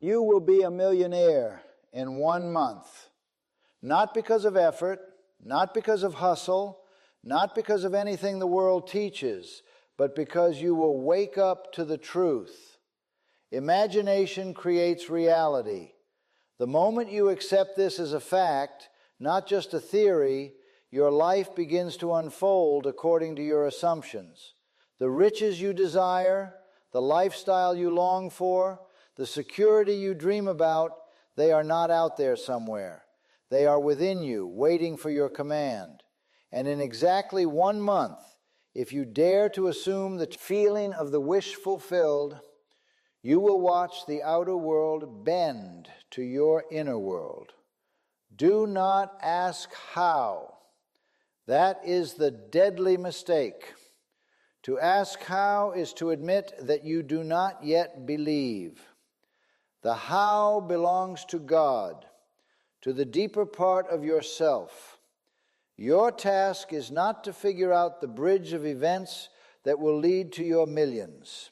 You will be a millionaire in 1 month. Not because of effort, not because of hustle, not because of anything the world teaches, but because you will wake up to the truth. Imagination creates reality. The moment you accept this as a fact, not just a theory, your life begins to unfold according to your assumptions. The riches you desire, the lifestyle you long for, the security you dream about, they are not out there somewhere. They are within you, waiting for your command. And in exactly 1 month, if you dare to assume the feeling of the wish fulfilled, you will watch the outer world bend to your inner world. Do not ask how. That is the deadly mistake. To ask how is to admit that you do not yet believe. The how belongs to God, to the deeper part of yourself. Your task is not to figure out the bridge of events that will lead to your millions.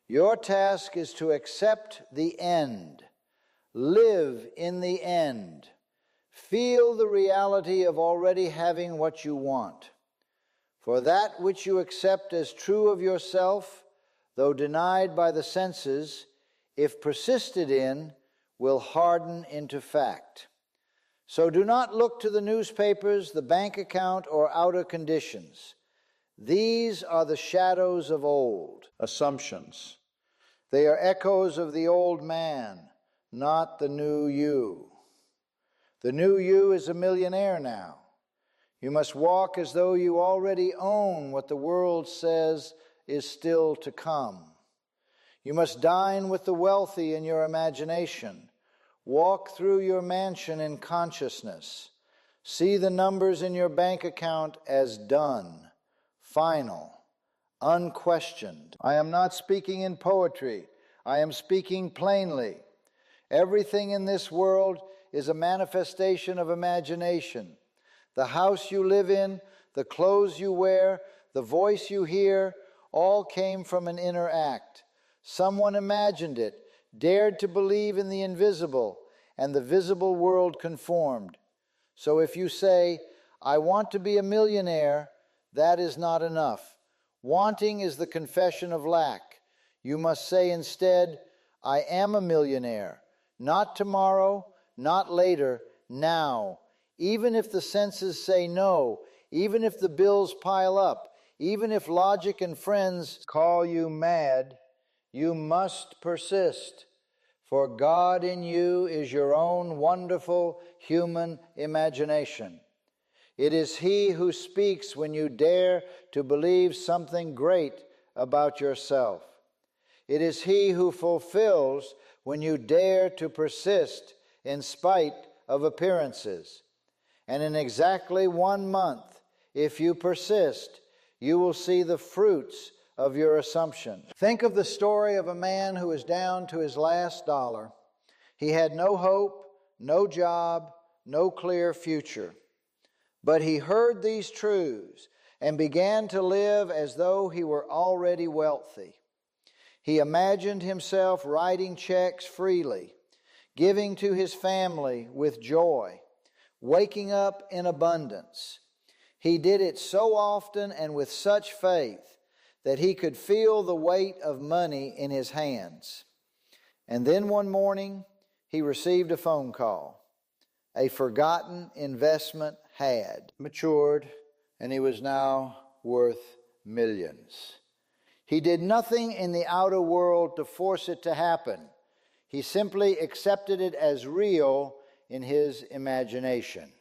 Your task is to accept the end, live in the end, feel the reality of already having what you want. For that which you accept as true of yourself, though denied by the senses, if persisted in, will harden into fact. So do not look to the newspapers, the bank account, or outer conditions. These are the shadows of old, assumptions. They are echoes of the old man, not the new you. The new you is a millionaire now. You must walk as though you already own what the world says is still to come. You must dine with the wealthy in your imagination. Walk through your mansion in consciousness. See the numbers in your bank account as done, final, unquestioned. I am not speaking in poetry. I am speaking plainly. Everything in this world is a manifestation of imagination. The house you live in, the clothes you wear, the voice you hear, all came from an inner act. Someone imagined it, dared to believe in the invisible, and the visible world conformed. So if you say, I want to be a millionaire, that is not enough. Wanting is the confession of lack. You must say instead, I am a millionaire. Not tomorrow, not later, now. Even if the senses say no, even if the bills pile up, even if logic and friends call you mad, you must persist. For God in you is your own wonderful human imagination. It is He who speaks when you dare to believe something great about yourself. It is He who fulfills when you dare to persist in spite of appearances. And in exactly 1 month, if you persist, you will see the fruits of your assumption. Think of the story of a man who is down to his last dollar. He had no hope, no job, no clear future. But he heard these truths and began to live as though he were already wealthy. He imagined himself writing checks freely, giving to his family with joy, waking up in abundance. He did it so often and with such faith that he could feel the weight of money in his hands. And then one morning, he received a phone call. A forgotten investment had matured, and he was now worth millions. He did nothing in the outer world to force it to happen. He simply accepted it as real in his imagination.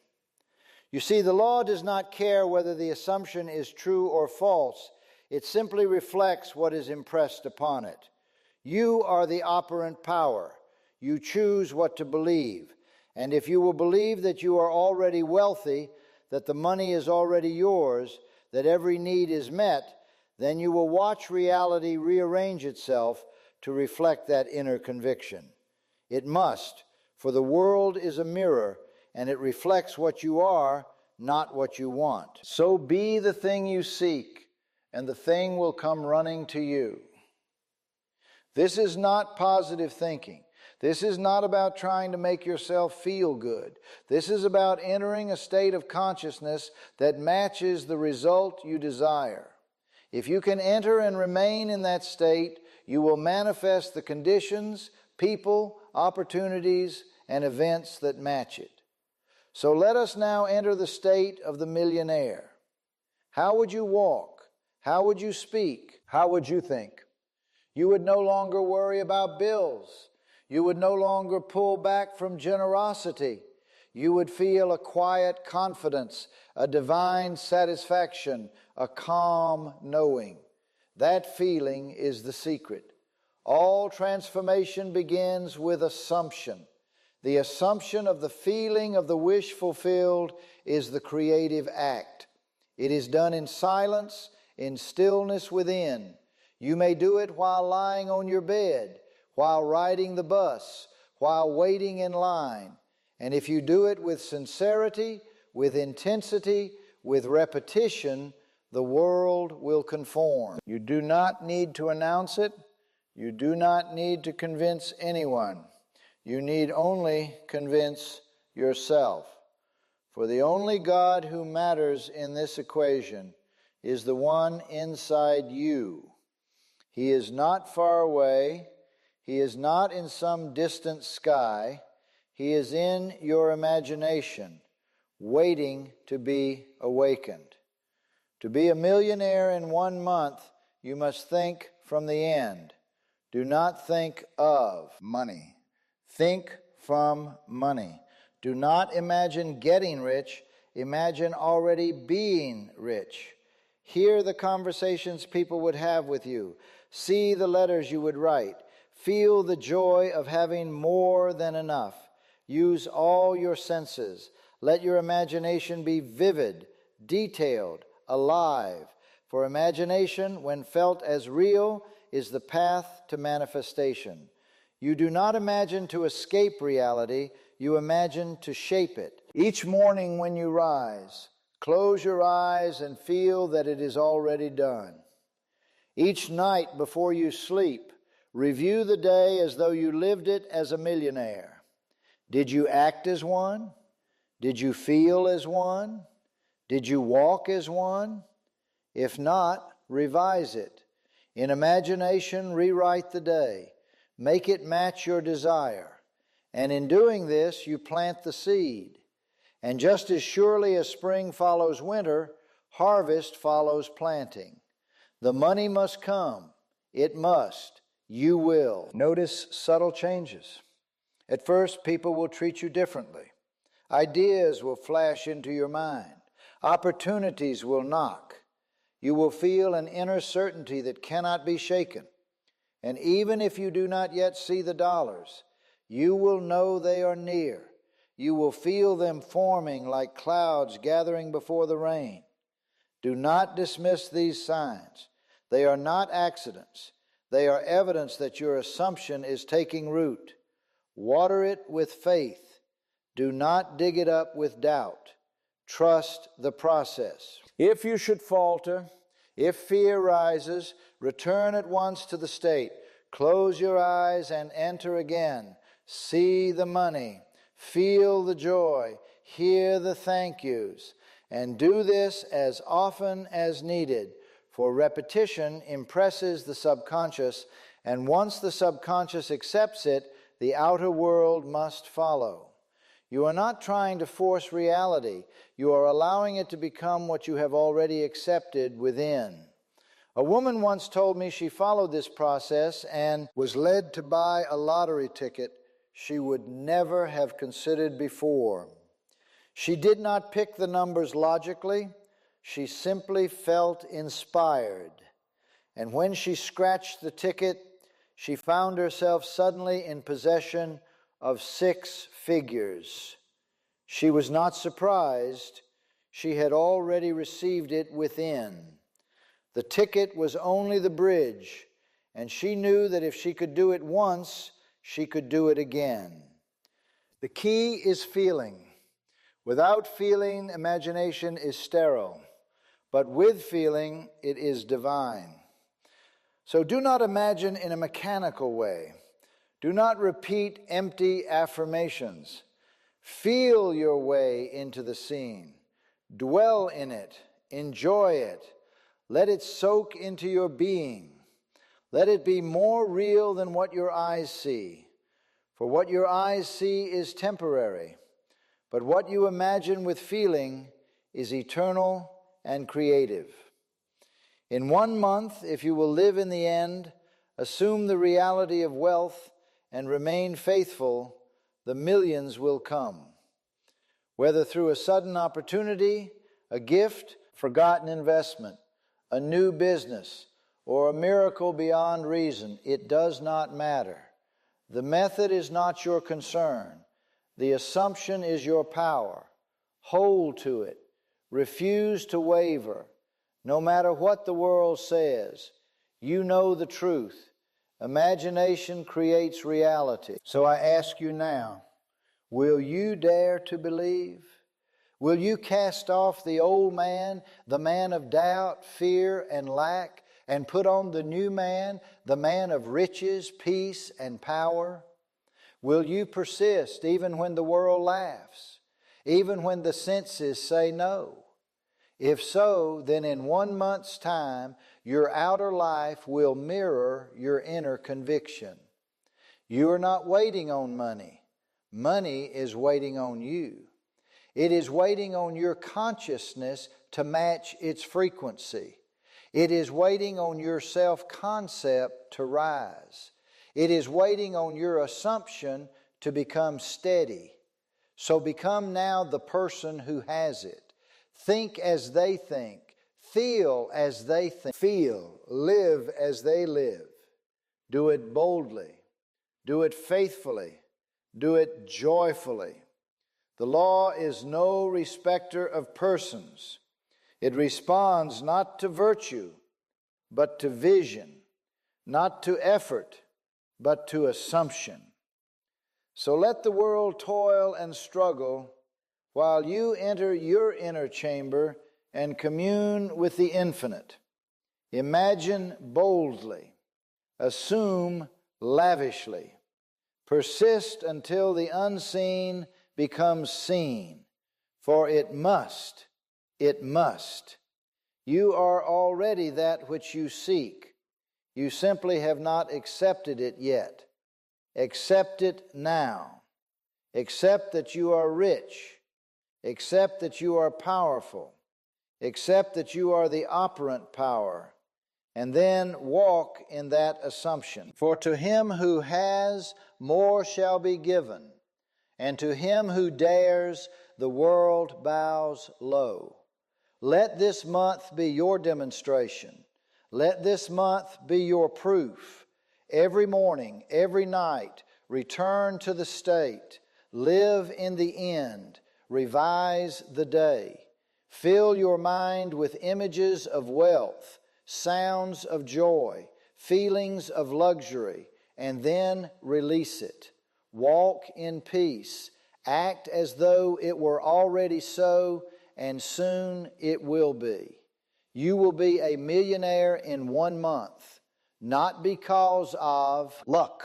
You see, the law does not care whether the assumption is true or false. It simply reflects what is impressed upon it. You are the operant power. You choose what to believe. And if you will believe that you are already wealthy, that the money is already yours, that every need is met, then you will watch reality rearrange itself to reflect that inner conviction. It must, for the world is a mirror, and it reflects what you are, not what you want. So be the thing you seek, and the thing will come running to you. This is not positive thinking. This is not about trying to make yourself feel good. This is about entering a state of consciousness that matches the result you desire. If you can enter and remain in that state, you will manifest the conditions, people, opportunities, and events that match it. So let us now enter the state of the millionaire. How would you walk? How would you speak? How would you think? You would no longer worry about bills. You would no longer pull back from generosity. You would feel a quiet confidence, a divine satisfaction, a calm knowing. That feeling is the secret. All transformation begins with assumption. The assumption of the feeling of the wish fulfilled is the creative act. It is done in silence, in stillness within. You may do it while lying on your bed, while riding the bus, while waiting in line. And if you do it with sincerity, with intensity, with repetition, the world will conform. You do not need to announce it. You do not need to convince anyone. You need only convince yourself. For the only God who matters in this equation is the one inside you. He is not far away. He is not in some distant sky. He is in your imagination, waiting to be awakened. To be a millionaire in 1 month, you must think from the end. Do not think of money. Think from money. Do not imagine getting rich. Imagine already being rich. Hear the conversations people would have with you. See the letters you would write. Feel the joy of having more than enough. Use all your senses. Let your imagination be vivid, detailed, alive. For imagination, when felt as real, is the path to manifestation. You do not imagine to escape reality. You imagine to shape it. Each morning when you rise, close your eyes and feel that it is already done. Each night before you sleep, review the day as though you lived it as a millionaire. Did you act as one? Did you feel as one? Did you walk as one? If not, revise it. In imagination, rewrite the day. Make it match your desire. And in doing this, you plant the seed. And just as surely as spring follows winter, harvest follows planting. The money must come. It must. You will. Notice subtle changes. At first, people will treat you differently. Ideas will flash into your mind. Opportunities will knock. You will feel an inner certainty that cannot be shaken. And even if you do not yet see the dollars, you will know they are near. You will feel them forming like clouds gathering before the rain. Do not dismiss these signs. They are not accidents. They are evidence that your assumption is taking root. Water it with faith. Do not dig it up with doubt. Trust the process. If you should falter, if fear rises, return at once to the state. Close your eyes and enter again. See the money. Feel the joy. Hear the thank yous. And do this as often as needed, for repetition impresses the subconscious, and once the subconscious accepts it, the outer world must follow. You are not trying to force reality. You are allowing it to become what you have already accepted within. A woman once told me she followed this process and was led to buy a lottery ticket she would never have considered before. She did not pick the numbers logically. She simply felt inspired. And when she scratched the ticket, she found herself suddenly in possession of 6 figures. She was not surprised. She had already received it within. The ticket was only the bridge, and she knew that if she could do it once, she could do it again. The key is feeling. Without feeling, imagination is sterile, but with feeling, it is divine. So do not imagine in a mechanical way. Do not repeat empty affirmations. Feel your way into the scene. Dwell in it. Enjoy it. Let it soak into your being. Let it be more real than what your eyes see. For what your eyes see is temporary, but what you imagine with feeling is eternal and creative. In 1 month, if you will live in the end, assume the reality of wealth, and remain faithful, the millions will come. Whether through a sudden opportunity, a gift, forgotten investment, a new business, or a miracle beyond reason, it does not matter. The method is not your concern. The assumption is your power. Hold to it. Refuse to waver. No matter what the world says, you know the truth. Imagination creates reality. So I ask you now, will you dare to believe? Will you cast off the old man, the man of doubt, fear, and lack, and put on the new man, the man of riches, peace, and power? Will you persist even when the world laughs, even when the senses say no? If so, then in 1 month's time, your outer life will mirror your inner conviction. You are not waiting on money. Money is waiting on you. It is waiting on your consciousness to match its frequency. It is waiting on your self-concept to rise. It is waiting on your assumption to become steady. So become now the person who has it. Think as they think. Feel as they feel. Live as they live. Do it boldly. Do it faithfully. Do it joyfully. The law is no respecter of persons. It responds not to virtue, but to vision, not to effort, but to assumption. So let the world toil and struggle while you enter your inner chamber and commune with the infinite. Imagine boldly. Assume lavishly. Persist until the unseen becomes seen, for it must. It must. You are already that which you seek. You simply have not accepted it yet. Accept it now. Accept that you are rich. Accept that you are powerful. Accept that you are the operant power. And then walk in that assumption. For to him who has, more shall be given. And to him who dares, the world bows low. Let this month be your demonstration. Let this month be your proof. Every morning, every night, return to the state. Live in the end. Revise the day. Fill your mind with images of wealth, sounds of joy, feelings of luxury, and then release it. Walk in peace. Act as though it were already so, and soon it will be. You will be a millionaire in 1 month, not because of luck,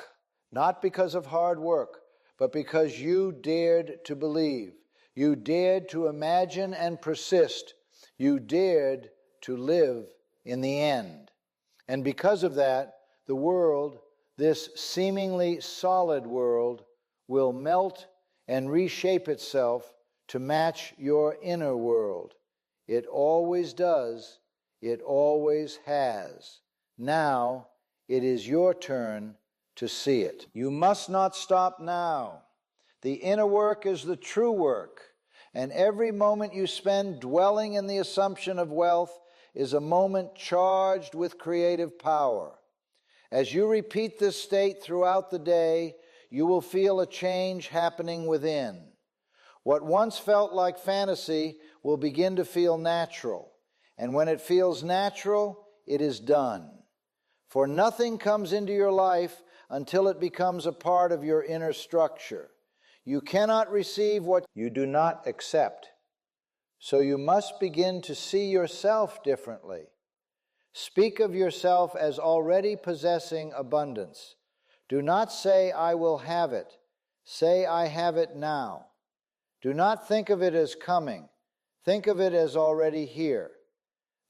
not because of hard work, but because you dared to believe. You dared to imagine and persist. You dared to live in the end. And because of that, the world, this seemingly solid world, will melt and reshape itself to match your inner world. It always does. It always has. Now it is your turn to see it. You must not stop now. The inner work is the true work, and every moment you spend dwelling in the assumption of wealth is a moment charged with creative power. As you repeat this state throughout the day, you will feel a change happening within. What once felt like fantasy will begin to feel natural, and when it feels natural, it is done. For nothing comes into your life until it becomes a part of your inner structure. You cannot receive what you do not accept. So you must begin to see yourself differently. Speak of yourself as already possessing abundance. Do not say, I will have it. Say, I have it now. Do not think of it as coming. Think of it as already here.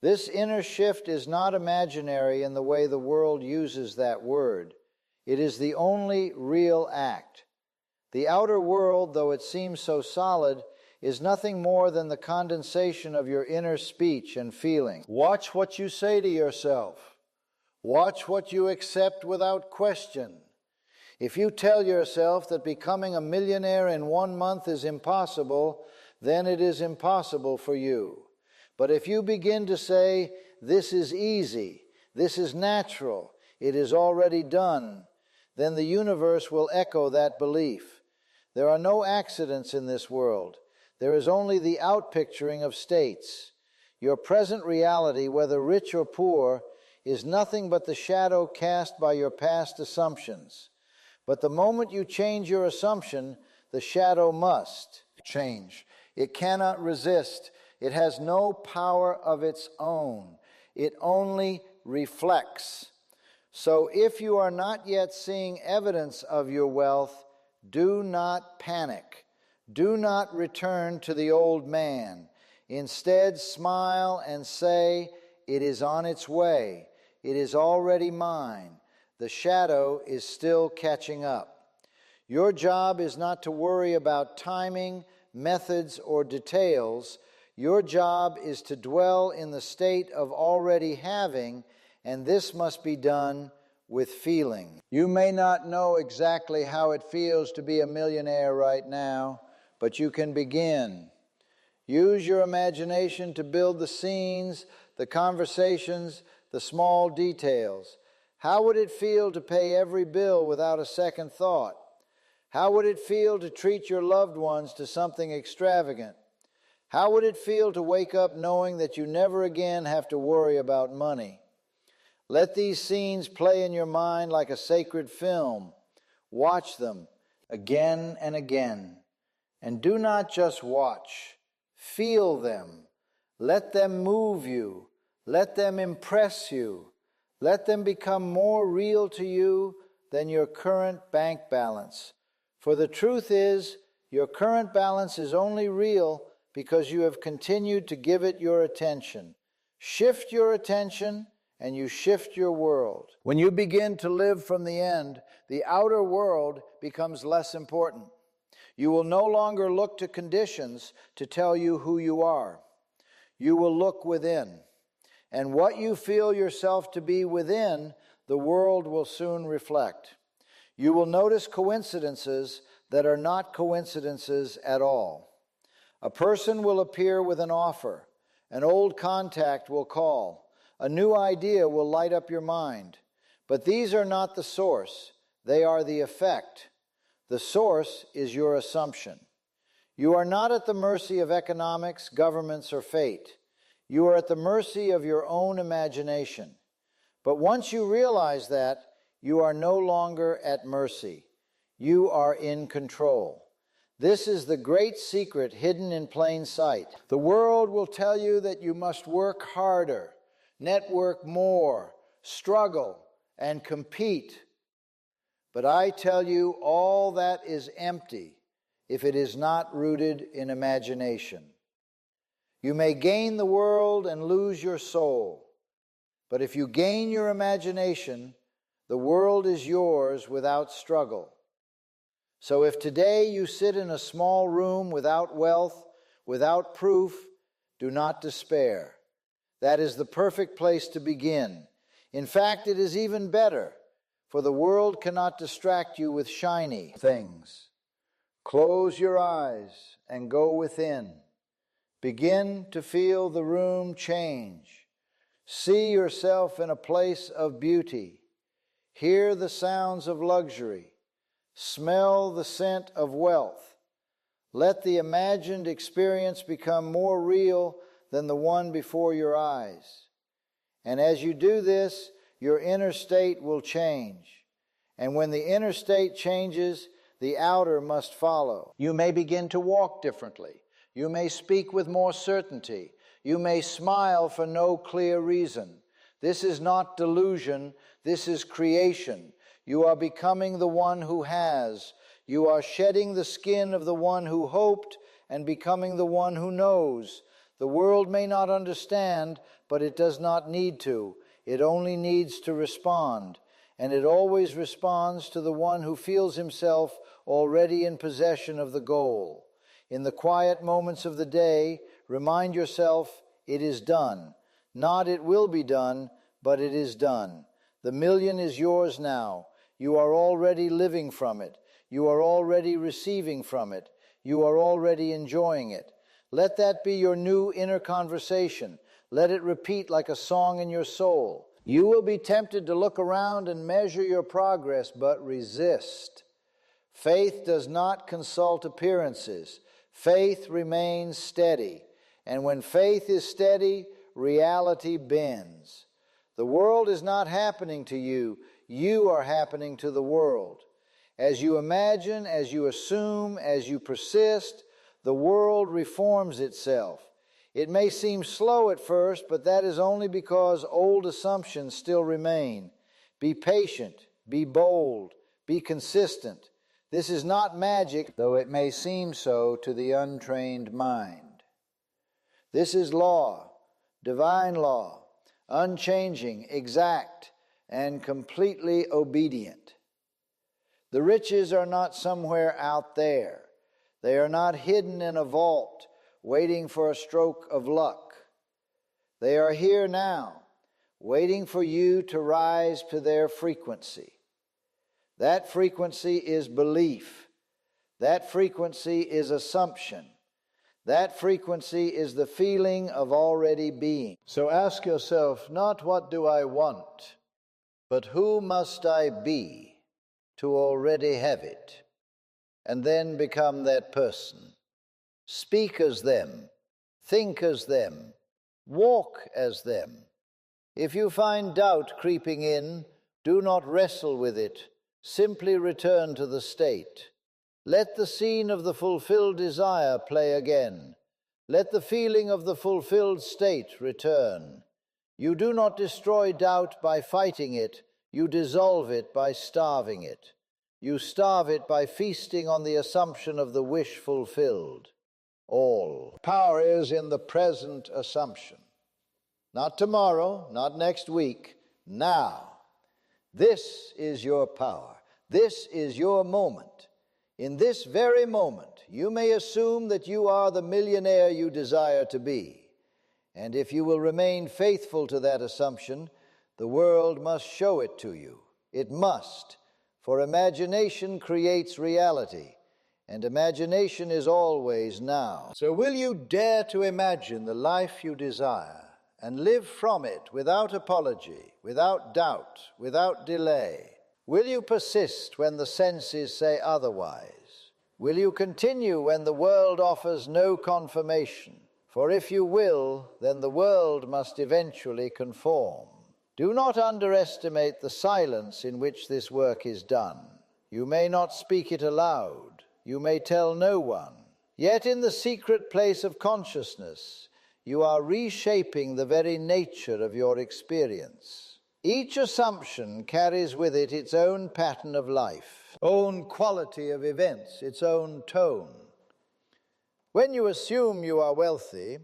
This inner shift is not imaginary in the way the world uses that word. It is the only real act. The outer world, though it seems so solid, is nothing more than the condensation of your inner speech and feeling. Watch what you say to yourself. Watch what you accept without question. If you tell yourself that becoming a millionaire in 1 month is impossible, then it is impossible for you. But if you begin to say, this is easy, this is natural, it is already done, then the universe will echo that belief. There are no accidents in this world. There is only the outpicturing of states. Your present reality, whether rich or poor, is nothing but the shadow cast by your past assumptions. But the moment you change your assumption, the shadow must change. It cannot resist. It has no power of its own. It only reflects. So if you are not yet seeing evidence of your wealth, do not panic. Do not return to the old man. Instead, smile and say, it is on its way. It is already mine. The shadow is still catching up. Your job is not to worry about timing, methods, or details. Your job is to dwell in the state of already having, and this must be done with feeling. You may not know exactly how it feels to be a millionaire right now, but you can begin. Use your imagination to build the scenes, the conversations, the small details. How would it feel to pay every bill without a second thought? How would it feel to treat your loved ones to something extravagant? How would it feel to wake up knowing that you never again have to worry about money? Let these scenes play in your mind like a sacred film. Watch them again and again. And do not just watch. Feel them. Let them move you. Let them impress you. Let them become more real to you than your current bank balance. For the truth is, your current balance is only real because you have continued to give it your attention. Shift your attention, and you shift your world. When you begin to live from the end, the outer world becomes less important. You will no longer look to conditions to tell you who you are. You will look within. And what you feel yourself to be within, the world will soon reflect. You will notice coincidences that are not coincidences at all. A person will appear with an offer. An old contact will call. A new idea will light up your mind. But these are not the source. They are the effect. The source is your assumption. You are not at the mercy of economics, governments, or fate. You are at the mercy of your own imagination. But once you realize that, you are no longer at mercy. You are in control. This is the great secret hidden in plain sight. The world will tell you that you must work harder, network more, struggle, and compete. But I tell you, all that is empty if it is not rooted in imagination. You may gain the world and lose your soul. But if you gain your imagination, the world is yours without struggle. So if today you sit in a small room without wealth, without proof, do not despair. That is the perfect place to begin. In fact, it is even better, for the world cannot distract you with shiny things. Close your eyes and go within. Begin to feel the room change. See yourself in a place of beauty. Hear the sounds of luxury. Smell the scent of wealth. Let the imagined experience become more real than the one before your eyes. And as you do this, your inner state will change. And when the inner state changes, the outer must follow. You may begin to walk differently. You may speak with more certainty. You may smile for no clear reason. This is not delusion. This is creation. You are becoming the one who has. You are shedding the skin of the one who hoped and becoming the one who knows. The world may not understand, but it does not need to. It only needs to respond. And it always responds to the one who feels himself already in possession of the goal. In the quiet moments of the day, remind yourself, it is done. Not it will be done, but it is done. The million is yours now. You are already living from it. You are already receiving from it. You are already enjoying it. Let that be your new inner conversation. Let it repeat like a song in your soul. You will be tempted to look around and measure your progress, but resist. Faith does not consult appearances. Faith remains steady. And when faith is steady, reality bends. The world is not happening to you. You are happening to the world. As you imagine, as you assume, as you persist, the world reforms itself. It may seem slow at first, but that is only because old assumptions still remain. Be patient, be bold, be consistent. This is not magic, though it may seem so to the untrained mind. This is law, divine law, unchanging, exact, and completely obedient. The riches are not somewhere out there. They are not hidden in a vault, waiting for a stroke of luck. They are here now, waiting for you to rise to their frequency. That frequency is belief. That frequency is assumption. That frequency is the feeling of already being. So ask yourself, not what do I want, but who must I be to already have it? And then become that person. Speak as them, think as them, walk as them. If you find doubt creeping in, do not wrestle with it. Simply return to the state. Let the scene of the fulfilled desire play again. Let the feeling of the fulfilled state return. You do not destroy doubt by fighting it. You dissolve it by starving it. You starve it by feasting on the assumption of the wish fulfilled. All power is in the present assumption. Not tomorrow, not next week, now. This is your power. This is your moment. In this very moment, you may assume that you are the millionaire you desire to be. And if you will remain faithful to that assumption, the world must show it to you. It must, for imagination creates reality, and imagination is always now. So will you dare to imagine the life you desire and live from it without apology, without doubt, without delay? Will you persist when the senses say otherwise? Will you continue when the world offers no confirmation? For if you will, then the world must eventually conform. Do not underestimate the silence in which this work is done. You may not speak it aloud. You may tell no one. Yet in the secret place of consciousness, you are reshaping the very nature of your experience. Each assumption carries with it its own pattern of life, own quality of events, its own tone. When you assume you are wealthy,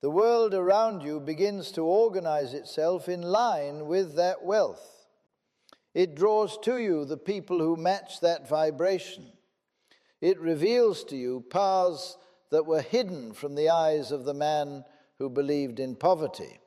the world around you begins to organize itself in line with that wealth. It draws to you the people who match that vibration. It reveals to you paths that were hidden from the eyes of the man who believed in poverty.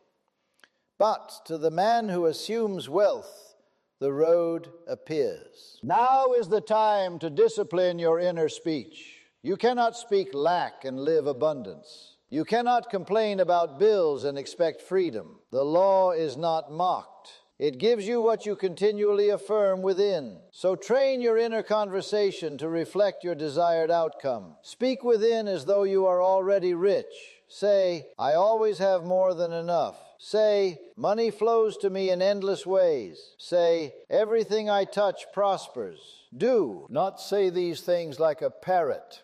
But to the man who assumes wealth, the road appears. Now is the time to discipline your inner speech. You cannot speak lack and live abundance. You cannot complain about bills and expect freedom. The law is not mocked. It gives you what you continually affirm within. So train your inner conversation to reflect your desired outcome. Speak within as though you are already rich. Say, I always have more than enough. Say, money flows to me in endless ways. Say, everything I touch prospers. Do not say these things like a parrot.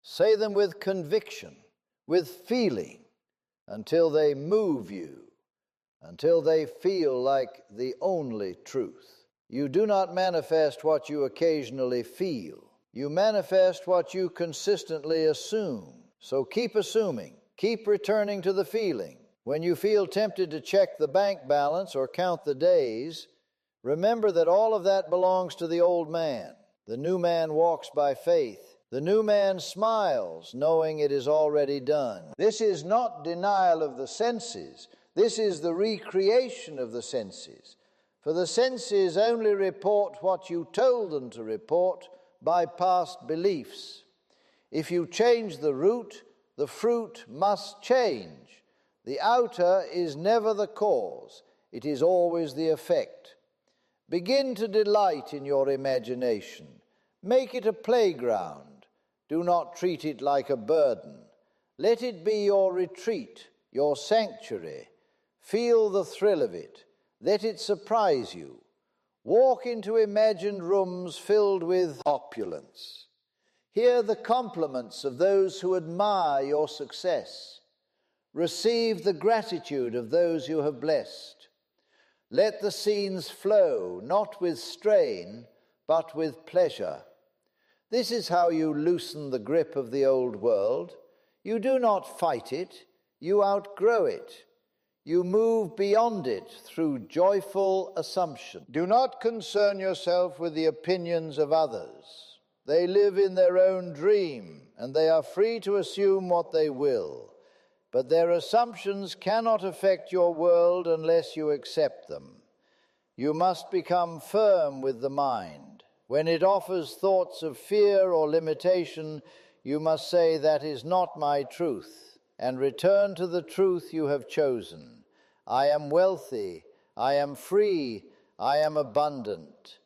Say them with conviction, with feeling, until they move you, until they feel like the only truth. You do not manifest what you occasionally feel. You manifest what you consistently assume. So keep assuming. Keep returning to the feeling. When you feel tempted to check the bank balance or count the days, remember that all of that belongs to the old man. The new man walks by faith. The new man smiles, knowing it is already done. This is not denial of the senses. This is the recreation of the senses. For the senses only report what you told them to report by past beliefs. If you change the root, the fruit must change. The outer is never the cause. It is always the effect. Begin to delight in your imagination. Make it a playground. Do not treat it like a burden. Let it be your retreat, your sanctuary. Feel the thrill of it. Let it surprise you. Walk into imagined rooms filled with opulence. Hear the compliments of those who admire your success. Receive the gratitude of those you have blessed. Let the scenes flow, not with strain, but with pleasure. This is how you loosen the grip of the old world. You do not fight it, you outgrow it. You move beyond it through joyful assumption. Do not concern yourself with the opinions of others. They live in their own dream, and they are free to assume what they will. But their assumptions cannot affect your world unless you accept them. You must become firm with the mind. When it offers thoughts of fear or limitation, you must say, "That is not my truth," and return to the truth you have chosen. I am wealthy, I am free, I am abundant.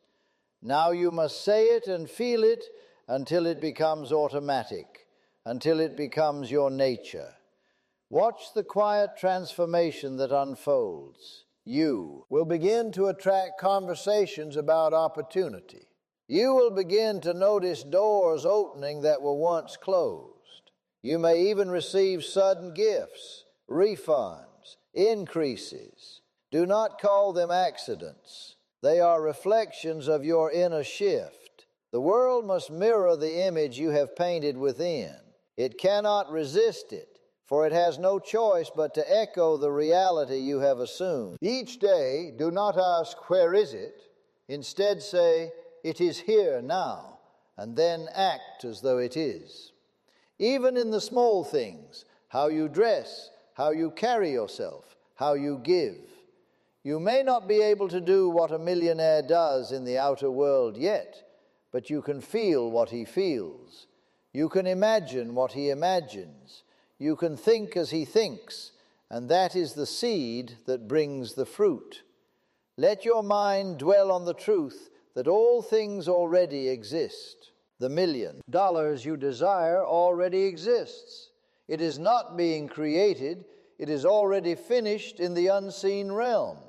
Now you must say it and feel it until it becomes automatic, until it becomes your nature. Watch the quiet transformation that unfolds. You will begin to attract conversations about opportunity. You will begin to notice doors opening that were once closed. You may even receive sudden gifts, refunds, increases. Do not call them accidents. They are reflections of your inner shift. The world must mirror the image you have painted within. It cannot resist it, for it has no choice but to echo the reality you have assumed. Each day, do not ask, "Where is it?" Instead say, "It is here now," and then act as though it is. Even in the small things, how you dress, how you carry yourself, how you give. You may not be able to do what a millionaire does in the outer world yet, but you can feel what he feels. You can imagine what he imagines. You can think as he thinks, and that is the seed that brings the fruit. Let your mind dwell on the truth that all things already exist. The $1,000,000 you desire already exists. It is not being created. It is already finished in the unseen realm.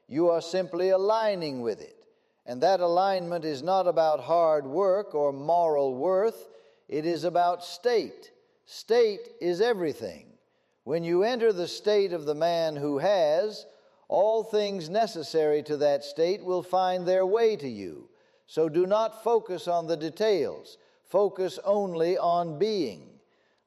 You are simply aligning with it. And that alignment is not about hard work or moral worth. It is about state. State is everything. When you enter the state of the man who has, all things necessary to that state will find their way to you. So do not focus on the details. Focus only on being.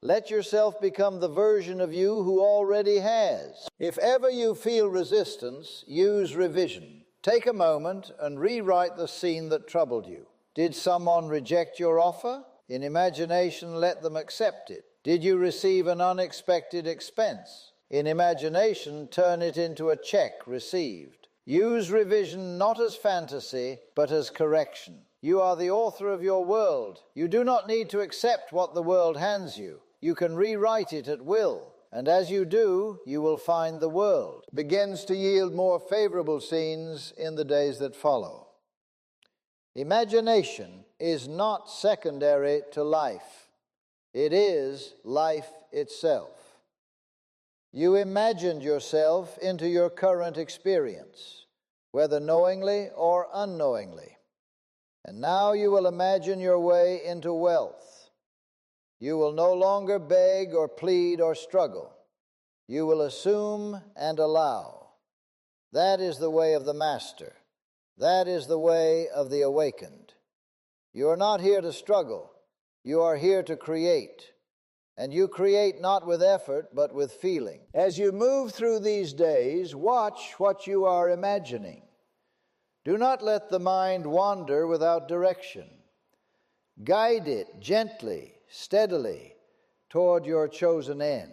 Let yourself become the version of you who already has. If ever you feel resistance, use revision. Take a moment and rewrite the scene that troubled you. Did someone reject your offer? In imagination, let them accept it. Did you receive an unexpected expense? In imagination, turn it into a check received. Use revision not as fantasy, but as correction. You are the author of your world. You do not need to accept what the world hands you. You can rewrite it at will. And as you do, you will find the world begins to yield more favorable scenes in the days that follow. Imagination is not secondary to life. It is life itself. You imagined yourself into your current experience, whether knowingly or unknowingly. And now you will imagine your way into wealth. You will no longer beg or plead or struggle. You will assume and allow. That is the way of the master. That is the way of the awakened. You are not here to struggle. You are here to create. And you create not with effort, but with feeling. As you move through these days, watch what you are imagining. Do not let the mind wander without direction. Guide it gently, steadily, toward your chosen end.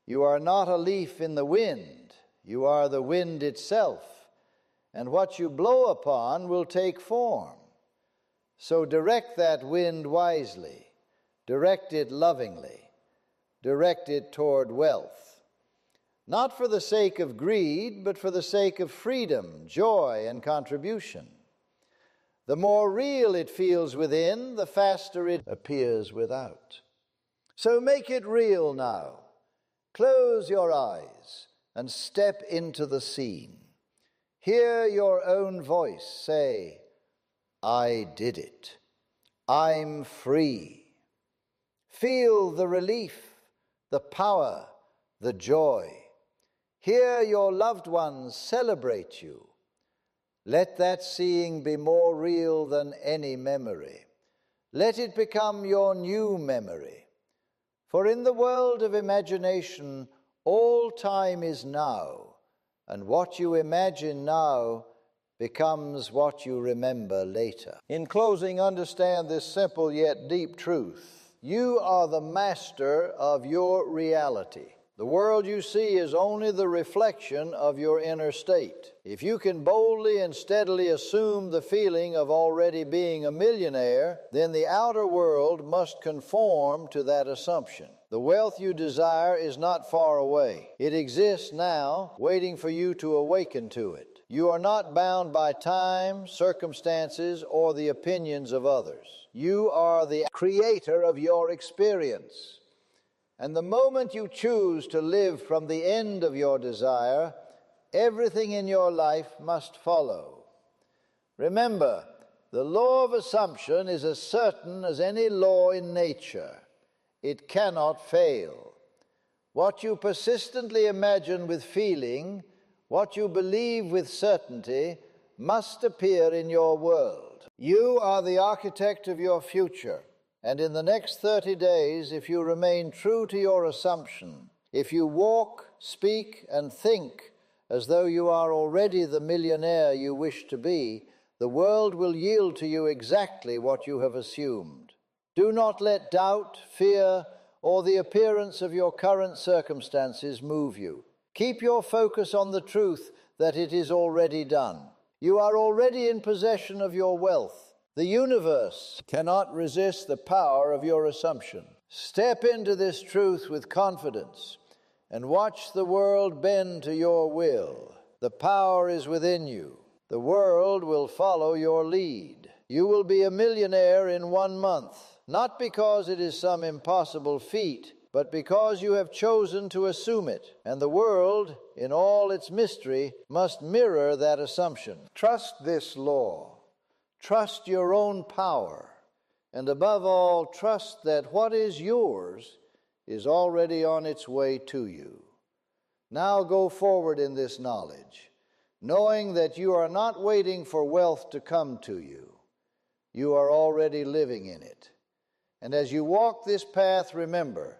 You are not a leaf in the wind. You are the wind itself. And what you blow upon will take form. So direct that wind wisely. Direct it lovingly. Direct it toward wealth. Not for the sake of greed, but for the sake of freedom, joy, and contribution. The more real it feels within, the faster it appears without. So make it real now. Close your eyes and step into the scene. Hear your own voice say, I did it. I'm free. Feel the relief, the power, the joy. Hear your loved ones celebrate you. Let that seeing be more real than any memory. Let it become your new memory. For in the world of imagination, all time is now, and what you imagine now becomes what you remember later. In closing, understand this simple yet deep truth. You are the master of your reality. The world you see is only the reflection of your inner state. If you can boldly and steadily assume the feeling of already being a millionaire, then the outer world must conform to that assumption. The wealth you desire is not far away. It exists now, waiting for you to awaken to it. You are not bound by time, circumstances, or the opinions of others. You are the creator of your experience. And the moment you choose to live from the end of your desire, everything in your life must follow. Remember, the law of assumption is as certain as any law in nature. It cannot fail. What you persistently imagine with feeling, what you believe with certainty, must appear in your world. You are the architect of your future. And in the next 30 days, if you remain true to your assumption, if you walk, speak, and think as though you are already the millionaire you wish to be, the world will yield to you exactly what you have assumed. Do not let doubt, fear, or the appearance of your current circumstances move you. Keep your focus on the truth that it is already done. You are already in possession of your wealth. The universe cannot resist the power of your assumption. Step into this truth with confidence and watch the world bend to your will. The power is within you. The world will follow your lead. You will be a millionaire in 1 month, not because it is some impossible feat, but because you have chosen to assume it. And the world, in all its mystery, must mirror that assumption. Trust this law. Trust your own power, and above all, trust that what is yours is already on its way to you. Now go forward in this knowledge, knowing that you are not waiting for wealth to come to you. You are already living in it. And as you walk this path, remember,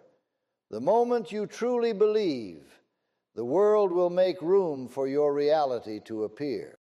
the moment you truly believe, the world will make room for your reality to appear.